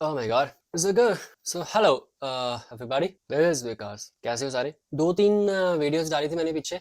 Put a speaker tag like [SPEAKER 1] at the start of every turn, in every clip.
[SPEAKER 1] Oh my god. So good. So hello everybody. This is Vikas. कैसे हो सारे? 2-3 videos डाली थी मैंने पीछे।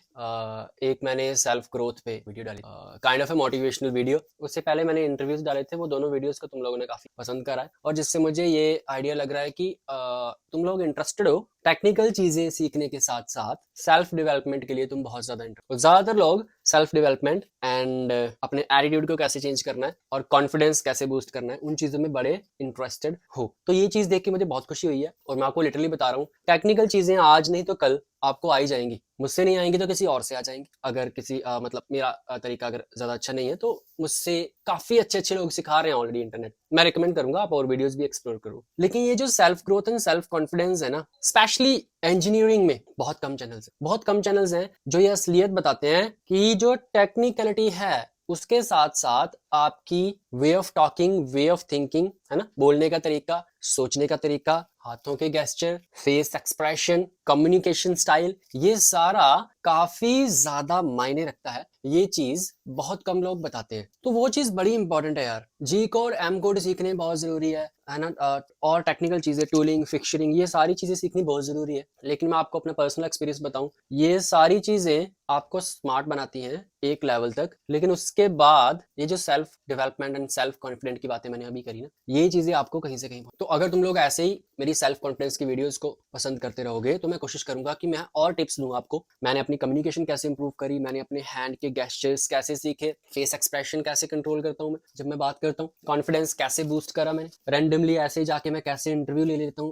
[SPEAKER 1] एक मैंने सेल्फ ग्रोथ पे वीडियो डाली, kind of A motivational video. उससे पहले मैंने इंटरव्यूज डाले थे, वो दोनों वीडियोस को तुम लोगों ने काफी पसंद करा है और जिससे मुझे ये आइडिया लग रहा है कि तुम लोग इंटरेस्टेड हो टेक्निकल चीजें सीखने के साथ साथ सेल्फ डेवलपमेंट के लिए तुम बहुत ज्यादा इंटरेस्ट। ज्यादातर लोग सेल्फ डेवलपमेंट एंड अपने एटीट्यूड को कैसे चेंज करना है और कॉन्फिडेंस कैसे बूस्ट करना है, उन चीजों में बड़े इंटरेस्टेड हो। तो ये चीज देख के मुझे बहुत खुशी हुई है और मैं आपको लिटरली बता रहा हूँ, टेक्निकल चीजें आज नहीं तो कल आपको आ ही जाएंगी। मुझसे नहीं आएंगी तो किसी और से आ जाएंगी। अगर किसी मतलब मेरा तरीका अगर ज्यादा अच्छा नहीं है तो मुझसे काफी अच्छे अच्छे लोग सिखा रहे हैं ऑलरेडी इंटरनेट। मैं रिकमेंड करूंगा आप और वीडियोस भी एक्सप्लोर करो। लेकिन ये जो self growth and self confidence है ना, स्पेशली इंजीनियरिंग में बहुत कम चैनल्स हैं जो ये असलियत बताते हैं कि जो टेक्निकलिटी है उसके साथ साथ आपकी way of talking, way of thinking है ना, बोलने का तरीका, सोचने का तरीका, हाथों के gesture, face expression, communication style, ये सारा काफी ज्यादा मायने रखता है। ये चीज बहुत कम लोग बताते हैं, तो वो चीज बड़ी इंपॉर्टेंट है यार। जी कोड, एम कोड सीखने बहुत जरूरी है ना, और टेक्निकल चीजें, टूलिंग, फिक्चरिंग, ये सारी चीजें सीखनी बहुत जरूरी है। लेकिन मैं आपको अपना पर्सनल एक्सपीरियंस बताऊं, ये सारी चीजें आपको स्मार्ट बनाती हैं एक लेवल तक, लेकिन उसके बाद ये जो self development and self confident की बातें मैंने अभी करी ना, ये चीजें आपको कहीं से कहीं। तो अगर तुम लोग ऐसे ही मेरी सेल्फ कॉन्फिडेंस की वीडियोस को पसंद करते रहोगे तो मैं कोशिश करूंगा कि मैं और टिप्स दूं आपको। मैंने अपनी कम्युनिकेशन कैसे इंप्रूव करी, मैंने अपने हैंड के गेस्चर्स कैसे सीखे, फेस एक्सप्रेशन कैसे कंट्रोल करता हूं मैं जब मैं बात करता हूं, कॉन्फिडेंस कैसे बूस्ट करा मैंने, रैंडमली ऐसे जाके मैं कैसे इंटरव्यू ले लेता हूं,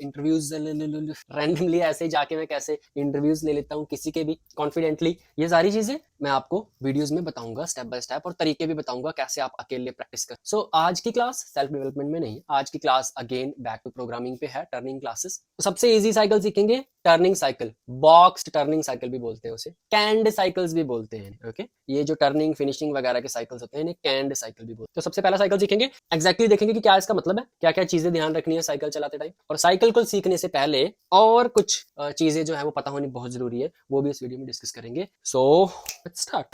[SPEAKER 1] इंटरव्यूज रैंडमली ऐसे जाके मैं कैसे इंटरव्यूज ले लेता हूं किसी के भी कॉन्फिडेंटली। ये सारी चीजें मैं आपको वीडियोस में बताऊंगा स्टेप बाय स्टेप, और तरीके भी बताऊंगा कैसे आप अकेले प्रैक्टिस कर। सो आज की क्लास सेल्फ डेवलपमेंट में नहीं, आज की class again back to programming पे है, टर्निंग क्लासेस। तो सबसे इजी साइकिल सीखेंगे, turning cycle, boxed turning cycle भी बोलते हैं उसे, कैंड साइकिल्स भी बोलते हैं। ओके, ये जो टर्निंग, फिनिशिंग वगैरह के साइकिल्स होते हैं इन्हें कैंड साइकिल भी बोलते हैं। तो सबसे पहला साइकिल सीखेंगे, एग्जैक्टली देखेंगे कि क्या इसका मतलब है, क्या क्या चीजें ध्यान रखनी है साइकिल चलाते टाइम। और साइकिल को सीखने से पहले और कुछ चीजें जो है वो पता होनी बहुत जरूरी है, वो भी इस वीडियो में डिस्कस करेंगे। So let's start.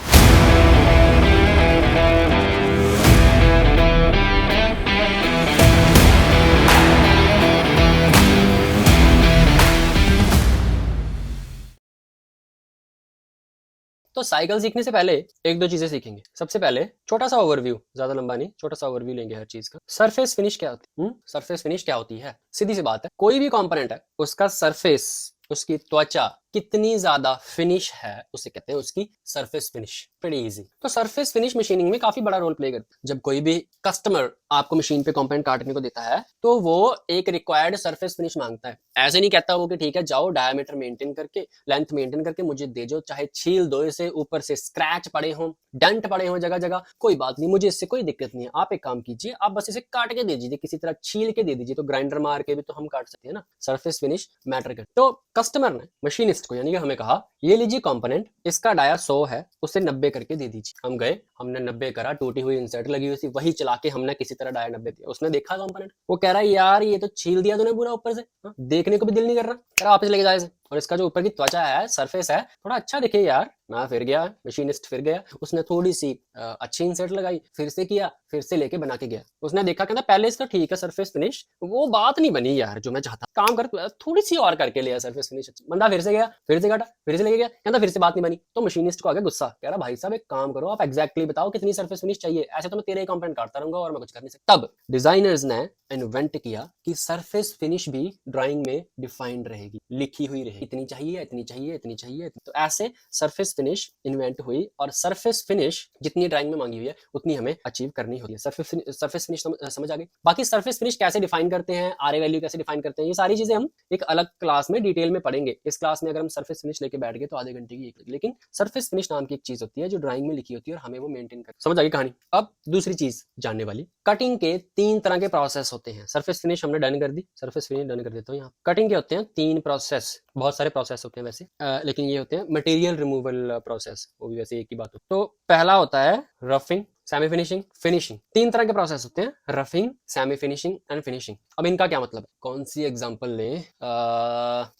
[SPEAKER 1] तो साइकिल सीखने से पहले एक दो चीजें सीखेंगे। सबसे पहले छोटा सा ओवरव्यू, ज्यादा लंबा नहीं, छोटा सा ओवरव्यू लेंगे हर चीज का। सरफेस फिनिश क्या होती है? सरफेस फिनिश क्या होती है? सीधी सी बात है, कोई भी कंपोनेंट है उसका सरफेस, उसकी त्वचा कितनी ज्यादा फिनिश है उसे कहते हैं उसकी सरफेस फिनिश। Pretty easy. तो सरफेस फिनिश मशीनिंग में काफी बड़ा रोल प्ले करती है। जब कोई भी कस्टमर आपको मशीन पे कंपोनेंट काटने को देता है तो वो एक रिक्वायर्ड सरफेस फिनिश मांगता है। ऐसे नहीं कहता वो कि ठीक है जाओ डायमीटर मेंटेन करके, लेंथ मेंटेन करके मुझे दे जो, चाहे छील दो इसे, ऊपर से स्क्रैच पड़े हों, डेंट पड़े हों जगह जगह, कोई बात नहीं, मुझे इससे कोई दिक्कत नहीं है। आप एक काम कीजिए, आप बस इसे काट के दे दीजिए, किसी तरह छील के दे दीजिए, तो ग्राइंडर मार के भी तो हम काट सकते हैं ना। सरफेस फिनिश मैटर करती है। तो कस्टमर ने मशीनिस्ट को यानी कि हमें कहा ये लीजिए कंपोनेंट, इसका डाया 100 है, उसे 90 करके दे दीजिए। हम गए, हमने 90 करा, टूटी हुई इंसर्ट लगी हुई थी, वही चला के हमने किसी तरह डाया 90 दिया। उसने देखा कंपोनेंट, वो कह रहा है यार ये तो छील दिया तूने पूरा ऊपर से, देखने को भी दिल नहीं कर रहा, कह रहा वापस लेके जाए इसे। और इसका जो ऊपर की त्वचा है, सरफेस है, थोड़ा अच्छा दिखे यार। मैं फिर गया, मशीनिस्ट फिर गया, उसने थोड़ी सी अच्छी इंसर्ट लगाई, फिर से किया, फिर से लेके बना के गया। उसने देखा, कहता पहले इसका ठीक है सरफेस फिनिश, वो बात नहीं बनी यार जो मैं चाहता, काम कर थोड़ी सी और करके लिया सरफेस फिनिश। बंदा फिर से गया, फिर से काटा, फिर से लेके गया, कहता फिर से बात नहीं बनी। तो मशीनिस्ट को आ गया गुस्सा, कह रहा भाई साहब एक काम करो, आप एग्जैक्टली बताओ कितनी सरफेस फिनिश चाहिए, ऐसे तो मैं तेरे कंपोनेंट काटता रहूंगा और मैं कुछ कर नहीं सकता। तब डिजाइनर्स ने इन्वेंट किया कि सरफेस फिनिश भी ड्राइंग में डिफाइंड रहेगी, लिखी हुई रहेगी, इतनी चाहिए, इतनी चाहिए, इतनी चाहिए। तो ऐसे सरफेस फिनिश इन्वेंट हुई, और सरफेस फिनिश जितनी ड्राइंग में मांगी हुई है उतनी हमें अचीव करनी होती है। सरफेस फिनिश समझ आ गई। बाकी सरफेस फिनिश कैसे डिफाइन करते हैं, आरए वैल्यू कैसे डिफाइन करते हैं, ये सारी चीजें हम एक अलग क्लास में डिटेल में पढ़ेंगे। इस क्लास में अगर हम सरफेस फिनिश लेके बैठ गए तो आधे घंटे की एक, लेकिन सरफेस फिनिश नाम की एक चीज होती है जो ड्राइंग में लिखी होती है और हमें वो मेंटेन कर। समझ आ गई कहानी। अब दूसरी चीज जानने वाली, कटिंग के 3 तरह के प्रोसेस होते हैं। सरफेस फिनिश हमने डन कर दी, सरफेस फिनिश डन कर देता हूँ यहाँ। कटिंग के होते हैं 3 प्रोसेस, बहुत सारे प्रोसेस होते हैं वैसे, लेकिन ये होते हैं मटेरियल रिमूवल प्रोसेस, वो भी वैसे एक ही बात हो। तो पहला होता है रफिंग, सेमी फिनिशिंग, फिनिशिंग। 3 तरह के प्रोसेस होते हैं, roughing, semi finishing and finishing. अब इनका क्या मतलब है, कौन सी एग्जांपल लें?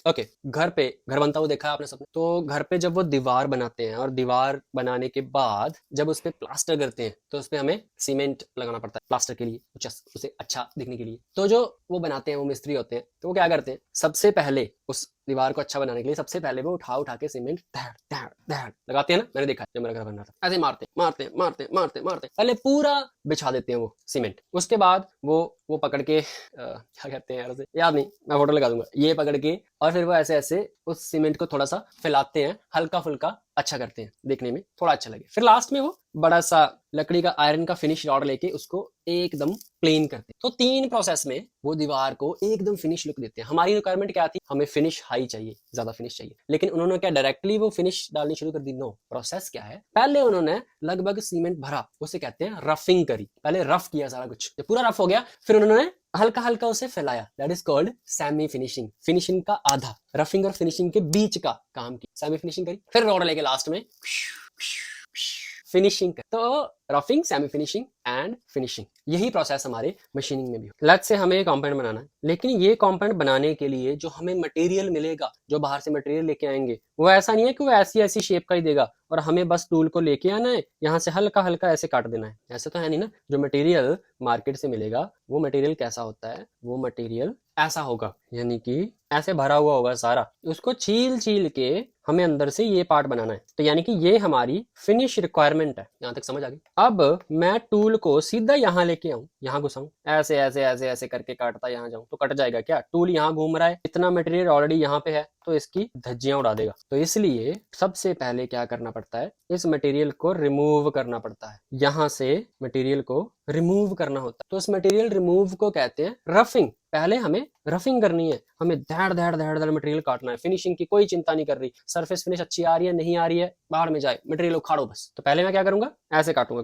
[SPEAKER 1] ओके, घर पे घर बनता हुआ देखा है आपने सबने। तो घर पे जब वो दीवार बनाते हैं और दीवार बनाने के बाद जब उस पे प्लास्टर करते हैं तो उस पे हमें सीमेंट लगाना पड़ता है प्लास्टर के लिए, उसे अच्छा दिखने के लिए। तो जो वो बनाते हैं, वो मिस्त्री होते हैं, तो वो क्या करते हैं, सबसे पहले उस दीवार को अच्छा बनाने के लिए सबसे पहले वो उठा के सीमेंट लगाते हैं ना, मैंने देखा है जब मेरा घर बन रहा था, ऐसे मारते मारते मारते मारते मारते पहले पूरा बिछा देते हैं वो सीमेंट। उसके बाद वो पकड़ के क्या कहते हैं यार, उसे याद नहीं, मैं फोटो लगा दूंगा, ये पकड़ के और फिर वो ऐसे ऐसे उस सीमेंट को थोड़ा सा फैलाते हैं, हल्का फुल्का अच्छा करते हैं, देखने में थोड़ा अच्छा लगे। फिर लास्ट में वो बड़ा सा लकड़ी का आयरन का फिनिश रॉड लेके उसको एकदम प्लेन करते हैं। तो 3 प्रोसेस में वो दीवार को एकदम फिनिश लुक देते हैं। हमारी रिक्वायरमेंट क्या थी, हमें फिनिश हाई चाहिए, ज्यादा फिनिश चाहिए, लेकिन उन्होंने क्या डायरेक्टली वो फिनिश डालनी शुरू कर दी? नो। प्रोसेस क्या है, पहले उन्होंने लगभग सीमेंट भरा, उसे कहते हैं रफिंग करी, पहले रफ किया सारा कुछ, जब पूरा रफ हो गया फिर उन्होंने हल्का हल्का उसे फैलाया, that is called semi finishing. Finishing का आधा, रफिंग और फिनिशिंग के बीच का काम की सेमी फिनिशिंग करी, फिर रोड लेके लास्ट में फिनिशिंग कर। तो roughing, semi finishing and finishing, यही प्रोसेस हमारे मशीनिंग में भी हो। लेट्स से हमें कंपोनेंट बनाना है, लेकिन ये कंपोनेंट बनाने के लिए जो हमें मटेरियल मिलेगा, जो बाहर से मटेरियल लेके आएंगे, वो ऐसा नहीं है कि वो ऐसी ऐसी शेप का ही देगा और हमें बस टूल को लेके आना है, यहाँ से हल्का हल्का ऐसे काट देना है, ऐसे तो है नहीं ना। जो मटेरियल मार्केट से मिलेगा वो मटेरियल कैसा होता है, वो मटेरियल ऐसा होगा, यानी कि ऐसे भरा हुआ होगा सारा, उसको छील छील के हमें अंदर से ये पार्ट बनाना है। तो यानी कि ये हमारी फिनिश रिक्वायरमेंट है। यहाँ तक समझ आ गई? अब मैं टूल को सीधा यहाँ लेके आऊं, यहाँ घुसाऊं, ऐसे ऐसे ऐसे ऐसे करके काटता यहाँ जाऊं तो कट जाएगा क्या? टूल यहाँ घूम रहा है, इतना मटेरियल ऑलरेडी यहाँ पे है, तो इसकी धज्जियां उड़ा देगा। तो इसलिए सबसे पहले क्या करना पड़ता है, इस मटेरियल को रिमूव करना पड़ता है, यहाँ से मटेरियल को रिमूव करना होता है। तो इस मटेरियल रिमूव को कहते हैं रफिंग। पहले हमें रफिंग करनी है, हमें धड़ धड़ धड़ धड़ मटेरियल काटना है। फिनिशिंग की कोई चिंता नहीं कर रही, सरफेस फिनिश अच्छी आ रही है नहीं आ रही है, बाहर में जाए, मटेरियल उखाड़ो बस। तो पहले मैं क्या करूंगा, ऐसे काटूंगा,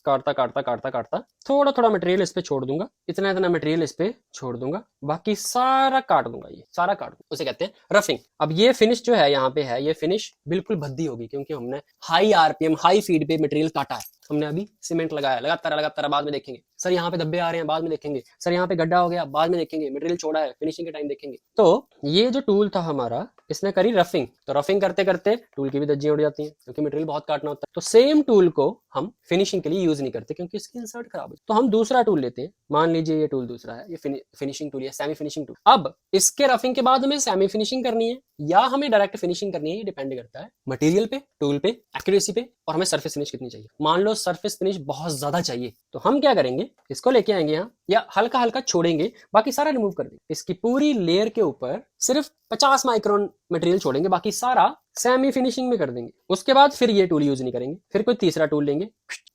[SPEAKER 1] काटता काटता काटता काटता थोड़ा थोड़ा मटेरियल इस पे छोड़ दूंगा, इतना इतना मटेरियल इस पे छोड़ दूंगा, बाकी सारा काट दूंगा, ये सारा काट दूंगा, उसे कहते हैं रफिंग। अब ये फिनिश जो है यहाँ पे है, ये फिनिश बिल्कुल भद्दी होगी, क्योंकि हमने हाई आरपीएम हाई फीड पे मटेरियल काटा है। हमने अभी सीमेंट लगाया, लगातार बाद में देखेंगे सर यहाँ पे धब्बे आ रहे हैं, बाद में देखेंगे सर यहाँ पे गड्ढा हो गया, बाद में देखेंगे मटेरियल छोड़ा है, फिनिशिंग के टाइम देखेंगे। तो ये जो टूल था हमारा, इसने करी रफिंग। तो रफिंग करते करते टूल की भी धज्जियां उड़ जाती हैं, क्योंकि मटेरियल बहुत काटना होता है। तो सेम टूल को हम फिनिशिंग के लिए यूज नहीं करते, क्योंकि इसकी इंसर्ट खराब है। तो हम दूसरा टूल लेते हैं, मान लीजिए ये टूल दूसरा है, ये फिनिशिंग टूल है, सेमी फिनिशिंग टूल। अब इसके रफिंग के बाद हमें सेमी फिनिशिंग करनी है या हमें डायरेक्ट फिनिशिंग करनी है, ये डिपेंड करता है मटेरियल पे, टूल पे, एक्यूरेसी पे, और हमें सरफेस फिनिश कितनी चाहिए। मान लो सरफेस फिनिश बहुत ज्यादा चाहिए, तो हम क्या करेंगे, इसको लेके आएंगे यहाँ, या हल्का हल्का छोड़ेंगे, बाकी सारा रिमूव कर देंगे। इसकी पूरी लेयर के ऊपर सिर्फ 50 माइक्रोन मटेरियल छोड़ेंगे, बाकी सारा सेमी फिनिशिंग में कर देंगे। उसके बाद फिर ये टूल यूज नहीं करेंगे, फिर कोई तीसरा टूल लेंगे,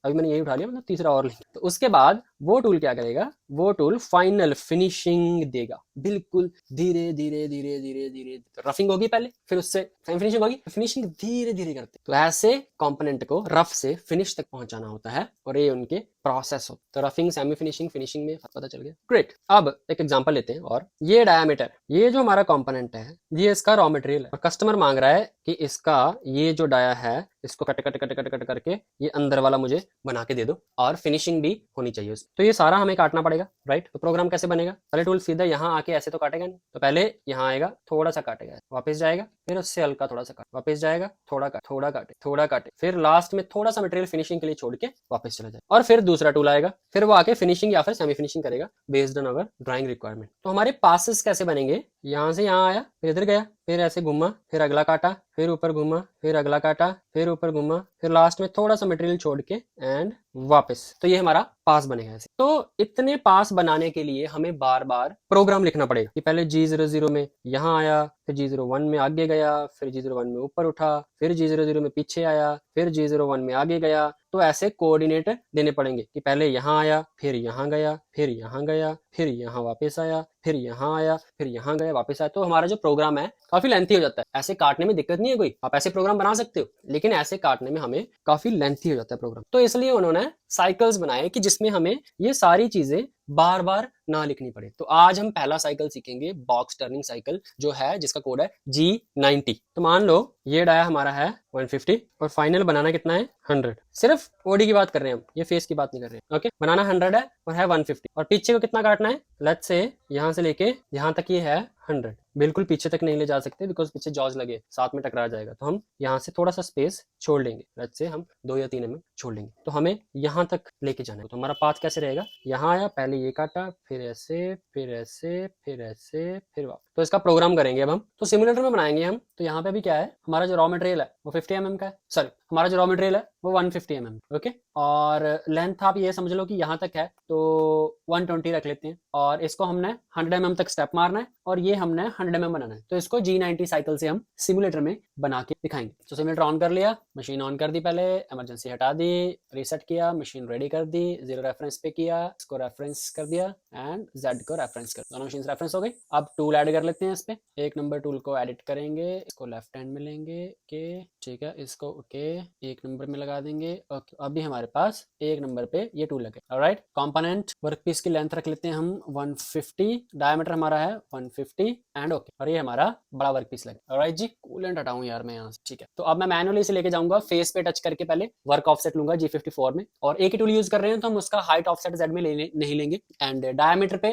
[SPEAKER 1] अभी मैंने यही उठा लिया, मतलब तीसरा और लेंगे। तो उसके बाद वो टूल क्या करेगा, वो टूल फाइनल फिनिशिंग देगा, बिल्कुल धीरे धीरे धीरे धीरे धीरे। तो रफिंग होगी पहले, फिर उससे सेमी फिनिशिंग होगी, फिनिशिंग धीरे धीरे करते। तो ऐसे कंपोनेंट को रफ से फिनिश तक पहुंचाना होता है, और ये उनके प्रोसेस हो। तो रफिंग, सेमी फिनिशिंग, फिनिशिंग में पता चल गया। ग्रेट। अब एक एग्जांपल लेते हैं, और ये डायामीटर, ये जो हमारा कंपोनेंट है, ये इसका रॉ मटेरियल है, और कस्टमर मांग रहा है कि इसका ये जो डाया है, इसको cut cut cut cut cut करके ये अंदर वाला मुझे बना के दे दो, और फिनिशिंग भी होनी चाहिए उसमें। तो ये सारा हमें काटना पड़ेगा, राइट। तो प्रोग्राम कैसे बनेगा, पहले टूल सीधा यहाँ आके ऐसे तो काटेगा नहीं, तो पहले यहाँ आएगा, थोड़ा सा काटेगा, वापस जाएगा, फिर उससे हल्का थोड़ा सा काट, वापस जाएगा, थोड़ा काटे, थोड़ा काटे, फिर लास्ट में थोड़ा सा मटेरियल फिनिशिंग के लिए छोड़ के वापस चला जाए, और फिर दूसरा टूल आएगा, फिर वो आके फिनिशिंग या फिर सेमी फिनिशिंग करेगा based on our drawing requirement. तो हमारे पासेस कैसे बनेंगे, यहाँ से यहाँ आया, फिर इधर गया, फिर ऐसे घुमा, फिर अगला काटा, फिर ऊपर घुमा, फिर अगला काटा, फिर ऊपर घुमा, फिर लास्ट में थोड़ा सा मटेरियल छोड़ के एंड वापस। तो ये हमारा पास बनेगा ऐसे। तो इतने पास बनाने के लिए हमें बार बार प्रोग्राम लिखना पड़ेगा कि पहले G00 में यहाँ आया, फिर G01 में आगे गया, फिर G01 में ऊपर उठा, फिर G00 में पीछे आया, फिर G01 में आगे गया। तो ऐसे कोऑर्डिनेट देने पड़ेंगे कि पहले यहाँ आया, फिर यहाँ गया, फिर यहाँ गया, फिर यहाँ वापस आया, फिर यहाँ आया, फिर यहाँ गया, वापस आया। तो हमारा जो प्रोग्राम है काफी लेंथी हो जाता है। ऐसे काटने में दिक्कत नहीं है कोई, आप ऐसे प्रोग्राम बना सकते हो, लेकिन ऐसे काटने में हमें हमें काफी लेंथी हो जाता है प्रोग्राम। तो इसलिए उन्होंने साइकिल्स बनाए कि जिसमें हमें ये सारी चीजें बार बार ना लिखनी पड़े। तो आज हम पहला साइकिल सीखेंगे, बॉक्स टर्निंग साइकिल, जो है जिसका कोड है G90। तो मान लो ये डाया हमारा है 150 और फाइनल बनाना कितना है 100। सिर्फ ओडी की बात कर रहे हैं हम, ये फेस की बात नहीं कर रहे हैं। ओके, बनाना 100 है और है 150 और पीछे को कितना काटना है, लेट्स से यहां से लेके यहां तक ये है 100। बिल्कुल पीछे तक नहीं ले जा सकते बिकॉज पीछे जॉज लगे, साथ में टकरा जाएगा। तो हम यहाँ से थोड़ा सा स्पेस छोड़ लेंगे, लेट्स से हम 2 या 3 mm छोड़ लेंगे। तो हमें यहाँ तक लेके जाना है। तो हमारा पाथ कैसे रहेगा, यहाँ आया, पहले ये काटा, फिर ऐसे, फिर ऐसे, फिर ऐसे, फिर वापस। तो इसका प्रोग्राम करेंगे अब हम। तो सिमुलेटर में बनाएंगे हम। तो यहाँ पे भी क्या है, हमारा जो रॉ मटेरियल है वो 50 mm का है, सॉरी हमारा जो रॉ मटेरियल है वो 150 mm। ओके, और लेंथ आप ये समझ लो कि यहाँ तक है तो 120 रख लेते हैं। और इसको हमने 100 mm तक स्टेप मारना है और ये हमने 100 mm बनाना है। तो इसको G90 साइकिल से हम सिमुलेटर में बना के दिखाएंगे। तो सिमुलेटर ऑन कर लिया, मशीन ऑन कर दी, पहले इमरजेंसी हटा दी, रीसेट किया, मशीन रेडी कर दी, 0 रेफरेंस पे किया, इसको रेफरेंस कर दिया एंड Z को रेफरेंस कर, दोनों मशीन रेफरेंस हो गई। अब टूल ऐड कर लेते हैं इस पे। 1 नंबर टूल को एडिट करेंगे, इसको लेफ्ट हैंड में लेंगे, ओके ठीक है, इसको ओके 1 नंबर में लगा देंगे। ओके, अभी हमारे पास 1 नंबर पे ये टूल लगे। ऑलराइट, कंपोनेंट वर्कपीस की लेंथ रख लेते हैं हम 150, डायमीटर हमारा है 150 एंड ओके, और ये हमारा बड़ा वर्कपीस लगे। ऑलराइट जी, कूलेंट हटाऊं यार मैं यहाँ से, ठीक है। तो अब मैं मैनुअली इसे लेके जाऊंगा, फेस पे टच करके पहले वर्क ऑफसेट लूंगा G54 में, और एक ही टूल यूज कर रहे हैं तो हम उसका हाइट ऑफसेट Z में नहीं लेंगे। एंड डायमीटर पे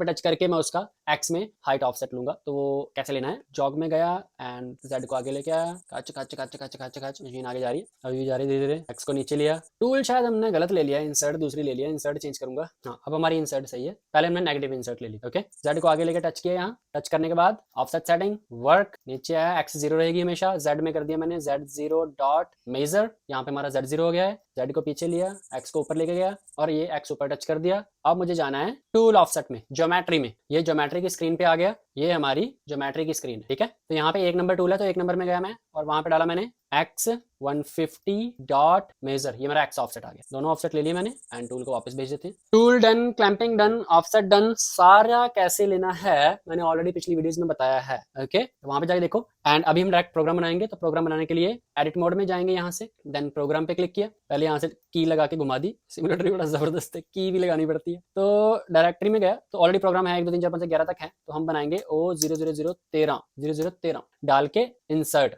[SPEAKER 1] टच करके मैं उसका X में हाइट ऑफसेट लूंगा। तो वो कैसे लेना है, जॉग में गया एंड Z को आगे लेके आया, काच काच काच काच काच काच, मशीन आगे जा रही है, अभी जा रही है धीरे धीरे। X को नीचे लिया, टूल शायद हमने गलत ले लिया, इंसर्ट दूसरी ले लिया, इंसर्ट चेंज करूंगा। हाँ, अब हमारी इंसर्ट सही है, पहले हमने नेगेटिव इंसर्ट ले ली। ओके, Z को आगे लेके टच किया, यहाँ टच करने के बाद ऑफसेट सेटिंग, वर्क नीचे आया, X 0 रहेगी हमेशा, Z में कर दिया मैंने Z0 डॉट मेजर, यहाँ पे हमारा Z0 हो गया है। Z को पीछे लिया, X को ऊपर लेके गया और ये X ऊपर टच कर दिया। अब मुझे जाना है टूल ऑफसेट में, ज्योमेट्री में। ये ज्योमेट्री की स्क्रीन पे आ गया, ये हमारी ज्योमेट्री की स्क्रीन है, ठीक है। तो यहाँ पे 1 नंबर टूल है तो 1 नंबर में गया मैं और वहां पे डाला मैंने X 150 डॉट मेजर, ये मेरा X ऑफसेट आ गया। दोनों ऑफसेट ले लिए मैंने एंड टूल को वापस भेज देते हैं। Tool done, clamping done, offset done, सारा कैसे लेना है मैंने ऑलरेडी पिछली वीडियोस में बताया है। ओके, वहां पे जाके देखो। एंड अभी हम डायरेक्ट प्रोग्राम बनाएंगे। तो प्रोग्राम बनाने के लिए एडिट मोड में जाएंगे, यहाँ से देन प्रोग्राम पे क्लिक किया, पहले यहाँ से की लगा के घुमा दी, सिमुलेटर बड़ा जबरदस्त है, की भी लगानी पड़ती है। तो डायरेक्टरी में गया तो ऑलरेडी प्रोग्राम है 1 2 3 4 5 6 11 तक है। तो हम बनाएंगे O00013 डाल के इंसर्ट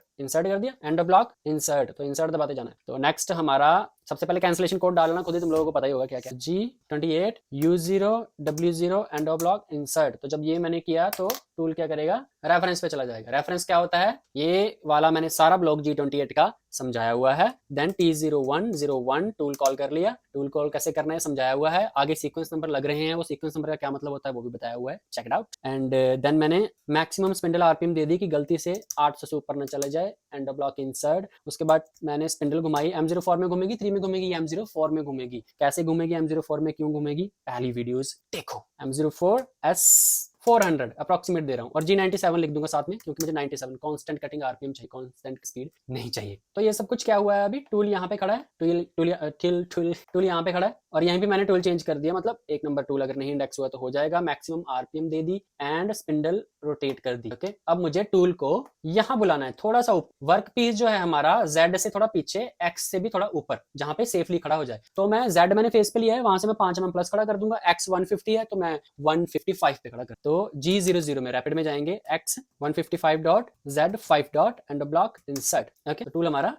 [SPEAKER 1] कर दिया, एंड ब्लॉक इंसर्ट, तो इंसर्ट दबाते जाना है। तो नेक्स्ट हमारा सबसे पहले कैंसिलेशन कोड डालना, खुद ही तुम लोगों को पता ही होगा क्या क्या, G28 U0 W0 and block insert. तो जब ये मैंने किया तो टूल क्या करेगा, रेफरेंस पे चला जाएगा। रेफरेंस क्या होता है, ये वाला मैंने सारा ब्लॉक G28 का समझाया हुआ है। देन T0101 टूल कॉल कर लिया, टूल कॉल कैसे करना है समझाया हुआ है। आगे सीक्वेंस नंबर लग रहे हैं, वो सीक्वेंस नंबर का क्या मतलब होता है वो भी बताया हुआ है, check it out. And then मैंने मैक्सिमम स्पिंडल आरपीएम दे दी कि गलती से 800 से ऊपर न चला जाए। एंड ब्लॉक इंसर्ट, उसके बाद मैंने स्पिंडल घुमाई, M04 में घूमेगी, 3 में घूमेगी, M04 में घूमेगी। कैसे घूमेगी, M04 में क्यों घूमेगी, पहली वीडियोस देखो। M04 S400 अप्रोक्सीमेट दे रहा हूँ और G97 लिख दूंगा साथ में, क्योंकि मुझे 97 कांस्टेंट कटिंग आरपीएम चाहिए, कांस्टेंट स्पीड नहीं चाहिए। तो ये सब कुछ क्या हुआ है, अभी टूल यहाँ पे खड़ा है, टूल यहाँ पे खड़ा है और यहीं पे मैंने टूल चेंज कर दिया। मतलब 1 नंबर टूल अगर नहीं इंडेक्स हुआ तो हो जाएगा, मैक्सिमम आरपीएम दे दी एंड स्पिंडल रोटेट कर दी। ओके, अब मुझे टूल को यहाँ बुलाना है थोड़ा सा ऊपर, वर्क पीस जो है हमारा Z से थोड़ा पीछे, X से भी थोड़ा ऊपर, जहां पे सेफली खड़ा हो जाए। तो मैं Z मैंने फेस पे लिया है, वहां से मैं 5 mm प्लस खड़ा कर दूंगा। X 150 है तो मैं 155 पे खड़ा कर, तो G00 में रैपिड में जाएंगे, X 155 dot Z 5 dot and block insert. Okay, तो टूल हमारा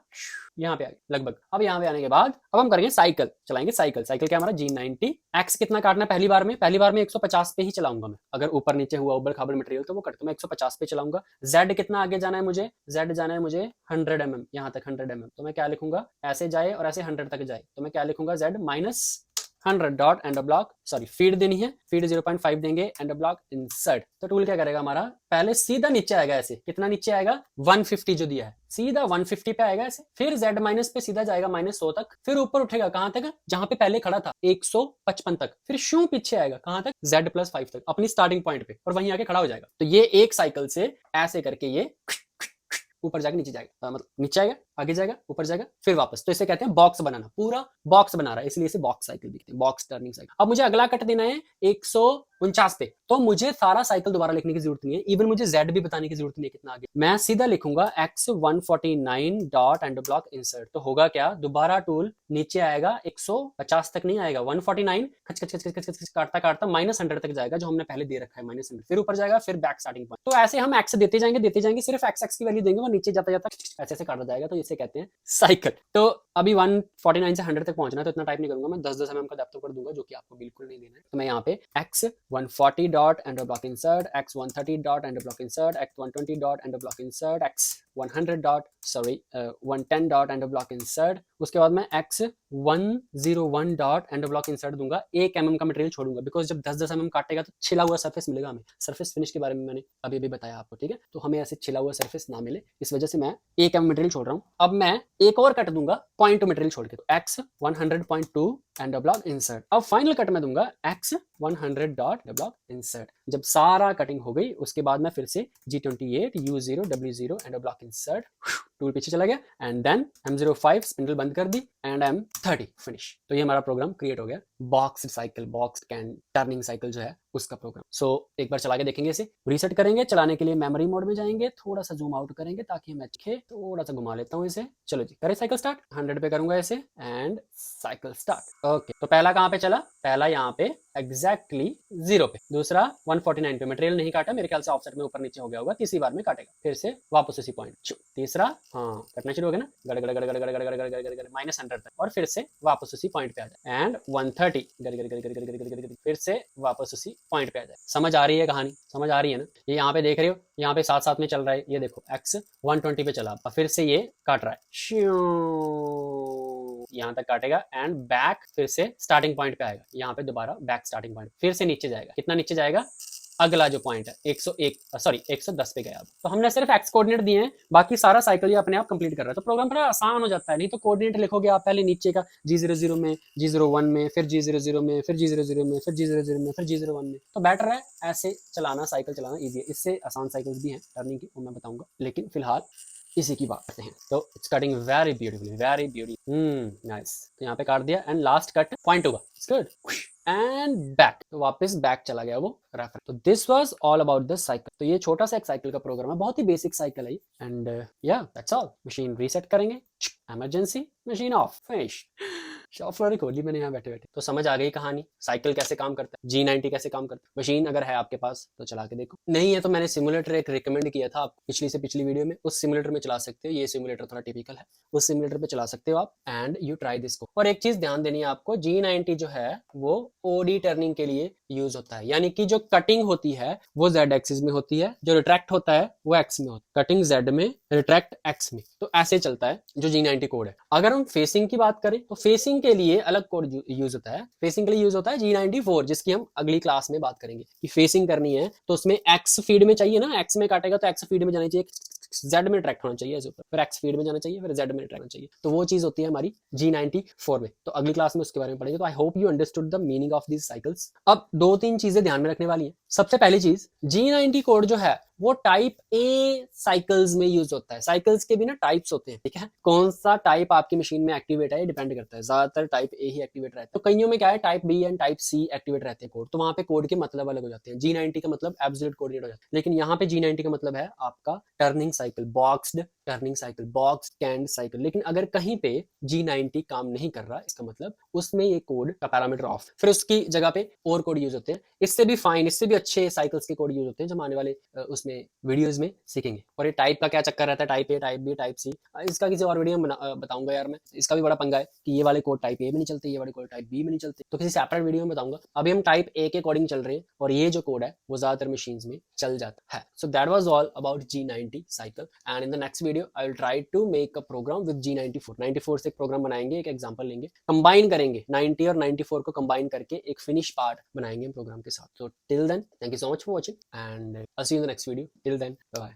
[SPEAKER 1] यहाँ पे आ गया लगभग। अब यहाँ पे आने के बाद अब हम करेंगे साइकिल, चलाएंगे साइकिल। साइकिल क्या हमारा G90। X कितना काटना है, पहली बार में 150 पे ही चलाऊंगा मैं, अगर ऊपर नीचे हुआ उबड़ खाबड़ मटेरियल तो वो कट, तो मैं 150 पे चलाऊंगा। Z कितना आगे जाना है मुझे, Z जाना है मुझे 100 mm, यहाँ तक 100 mm। तो मैं क्या लिखूंगा, ऐसे जाए और ऐसे 100 तक जाए, तो मैं क्या लिखूंगा, Z minus 100 dot and block, sorry feed देनी है, फीड 0.5 देंगे एंड ब्लॉक इंसर्ट। तो टूल क्या करेगा हमारा, पहले सीधा नीचे आएगा, ऐसे कितना नीचे आएगा 150 जो दिया है, सीधा 150 पे आएगा ऐसे, फिर Z माइनस पे सीधा जाएगा -100 तक, फिर ऊपर उठेगा कहां तक, जहां पे पहले खड़ा था 155 तक, फिर शू पीछे आएगा कहां तक, Z+5 तक, अपनी स्टार्टिंग पॉइंट पे, और वहीं आके खड़ा हो जाएगा। तो ये एक साइकिल से ऐसे करके ये ऊपर जाके नीचे जाएगा, मतलब नीचे आएगा, आगे जाएगा, ऊपर जाएगा, फिर वापस। तो इसे कहते हैं बॉक्स बनाना, पूरा बॉक्स बना रहा है, इसलिए इसे बॉक्स साइकिल दिखते हैं, बॉक्स टर्निंग साइकिल। अब मुझे अगला कट देना है 49 पे, तो मुझे सारा साइकिल दोबारा लिखने की जरूरत नहीं है, इवन मुझे z भी बताने की जरूरत नहीं है कितना आगे, मैं सीधा लिखूंगा x149 dot and block insert. तो होगा क्या, दोबारा टूल नीचे आएगा, 150 तक नहीं आएगा, 149 खच खच खच खच खच काटता काटता -100 तक जाएगा जो हमने पहले दे रखा है -100, फिर ऊपर जाएगा, फिर बैक स्टार्टिंग पॉइंट। तो ऐसे हम x देते जाएंगे, सिर्फ x की वैल्यू देंगे, वो नीचे जाता जाता ऐसे ऐसे काटा जाएगा, तो इसे कहते हैं साइकिल। तो अभी 149 से 100 तक पहुंचना है, तो इतना टाइप नहीं करूंगा मैं, 10-10 mm का डेप्थ कर दूंगा, जो कि आपको बिल्कुल नहीं देना है। तो मैं यहाँ पे x140 dot and block insert, x130 dot and block insert, x120 dot and block insert, x100 dot 110 dot and block insert, उसके बाद मैं x101 dot and block insert दूंगा, 1 mm का मटेरियल छोड़ूंगा, बिकॉज जब 10-10 mm काटेगा तो छिला हुआ सरफेस मिलेगा हमें। सरफेस फिनिश के बारे में मैंने अभी अभी बताया आपको, ठीक है, तो हमें ऐसे छिला हुआ सरफेस ना मिले, इस वजह से मैं 1 mm मटेरियल छोड़ रहा हूँ। अब मैं एक और कट दूंगा पॉइंट मटेरियल छोड़ के, तो x100.2 एंड ब्लॉक इंसर्ट। अब फाइनल कट में दूंगा x100 डॉट ब्लॉक इंसर्ट। जब सारा कटिंग हो गई, उसके बाद मैं फिर से G28 U0 W0 and block insert, tool पीछे चला गया, एंड देन M05 स्पिंडल बंद कर दी, एंड M30 फिनिश। तो ये हमारा प्रोग्राम क्रिएट हो गया, box cycle, box can turning cycle जो है उसका प्रोग्राम। सो एक बार चला के देखेंगे, इसे रीसेट करेंगे, चलाने के लिए मेमोरी मोड में जाएंगे, थोड़ा सा जूम आउट करेंगे ताकि हमें दिखे, थोड़ा सा घुमा लेता हूँ इसे। चलो जी, करें साइकिल स्टार्ट, 100 पे करूंगा इसे, एंड साइकिल स्टार्ट। ओके, तो पहला कहाँ पे चला, पहला यहाँ पे एग्जैक्टली 0 पे, दूसरा 149 पे, मटेरियल नहीं काटा, मेरे ख्याल से ऑफसेट में ऊपर नीचे हो गया होगा, तीसरी बार में काटेगा, फिर से वापस उसी पॉइंट, तीसरा हाँ कटना शुरू हो गया ना, गड़ गड़ गड़ गड़ गड़ गड़ गड़ गड़ गड़ -100 तक, और फिर से वापस उसी पॉइंट पे आ जाए, एंड 130 गड़ गड़ गड़ गड़ गड़ गड़ गड़, फिर से वापस उसी पॉइंट पे आ जाए। समझ आ रही है कहानी, समझ आ रही है ना, ये यहाँ पे देख रहे हो, यहाँ पे साथ साथ में चल रहा है, ये देखो x 120 पे चला, फिर से ये काट रहा है, यहाँ तक काटेगा, एंड बैक फिर से स्टार्टिंग पॉइंट पे आएगा, यहाँ पे दोबारा बैक स्टार्टिंग पॉइंट, फिर से नीचे जाएगा, कितना नीचे जाएगा, अगला जो पॉइंट है 110 पे गया। तो हमने सिर्फ एक्स कोऑर्डिनेट दिए हैं, बाकी सारा साइकिल ये अपने आप कंप्लीट कर रहा है, तो प्रोग्राम थोड़ा आसान हो जाता है। नहीं तो कोऑर्डिनेट लिखोगे आप पहले नीचे का G00 में, G01 में, फिर G00 में, फिर G00 में, फिर G00 में, फिर G01 में, तो बेटर है ऐसे चलाना, साइकिल चलाना ईजी है। इससे आसान साइकिल्स भी हैं टर्निंग की, वो मैं बताऊंगा, लेकिन फिलहाल इसी की बात करते हैं। तो it's cutting very beautifully, very beauty, nice. तो यहाँ पे काट दिया, एंड लास्ट कट पॉइंट होगा, इट्स गुड, एंड बैक, तो वापस बैक चला गया वो रेफर। तो this was all about this cycle. तो ये छोटा सा एक साइकिल का प्रोग्राम है, बहुत ही बेसिक साइकिल है, एंड या दैट्स ऑल। मशीन रीसेट करेंगे, emergency, machine of, finish. Shop floor खोल ली मैंने यहाँ बैठे बैठे। तो समझ आ गई कहानी, साइकिल कैसे काम करता है, G90 कैसे काम करता है। मशीन अगर है आपके पास तो चला के देखो, नहीं है तो मैंने सिमुलेटर एक रिकमेंड किया था आप पिछली से पिछली वीडियो में, उस सिमुलेटर में चला सकते हो। ये सिमुलेटर थोड़ा टिपिकल है, उस सिमुलेटर पे चला सकते हो आप, एंड यू ट्राई दिस को। और एक चीज ध्यान देनी है आपको, G90 जो है वो ओडी टर्निंग के लिए यूज होता है, यानी कि जो कटिंग होती है वो Z एक्सिस में होती है, जो रिट्रैक्ट होता है वो X में होता है, कटिंग Z में, रिट्रैक्ट X में। तो ऐसे चलता है जो G90 कोड है। अगर हम फेसिंग की बात करें तो फेसिंग के लिए अलग कोड यूज होता है, फेसिंग के लिए यूज होता है G94, जिसकी हम अगली क्लास में बात करेंगे कि फेसिंग करनी है तो उसमें X फीड में चाहिए ना, X में काटेगा तो X फीड में जाना चाहिए, Z में ट्रैक्ट होना चाहिए, फिर X फीड में जाना चाहिए, फिर Z में ट्रैक्ट होना चाहिए। तो वो चीज होती है हमारी G94 में, तो अगली क्लास में उसके बारे में पढ़ेंगे। तो I hope you understood the meaning of these cycles. अब 2-3 चीजें ध्यान में रखने वाली है। सबसे पहली चीज, G90 कोड जो है वो टाइप ए साइकिल्स में यूज होता है। साइकिल्स के भी ना टाइप्स होते हैं, ठीक है, कौन सा टाइप आपकी मशीन में एक्टिवेट है डिपेंड करता है, ज्यादातर टाइप ए ही एक्टिवेट रहता है। तो कईयों में क्या है, type B and type C activate रहते हैं कोड, तो वहां पे कोड के मतलब अलग हो जाते हैं। G90 का मतलब एब्सोल्यूट कोऑर्डिनेट हो जाता है, लेकिन यहाँ पे G90 का मतलब है आपका turning cycle, boxed turning cycle, box canned cycle. लेकिन अगर कहीं पे G90 काम नहीं कर रहा, इसका मतलब उसमें ये कोड का पैरामीटर ऑफ, फिर उसकी जगह पे और कोड यूज होते हैं। इससे भी फाइन, इससे भी अच्छे साइकिल्स के कोड यूज होते हैं, जो आने वाले उसमें वीडियोस में सीखेंगे। और ये टाइप का क्या चक्कर रहता है, type A, type B, type C, इसका किसी और वीडियो में बताऊंगा यार मैं। इसका भी बड़ा पंगा है कि ये वाले कोड टाइप ए में नहीं चलते, ये वाले कोड टाइप बी में नहीं चलते, तो किसी सेपरेट वीडियो में बताऊंगा। अभी हम टाइप ए के कोडिंग चल रहे हैं, और ये जो कोड है वो ज्यादातर मशीन में चल जाता है। So that was all about G90 cycle, and in the next video I will try to make a program with G94। 94 से एक प्रोग्राम बनाएंगे, एक एग्जांपल लेंगे, कंबाइन करेंगे 90 और 94 को कंबाइन करके एक फिनिश पार्ट बनाएंगे प्रोग्राम के साथ। So till then, thank you so much for watching, and I see you in the next video. Till then, bye bye.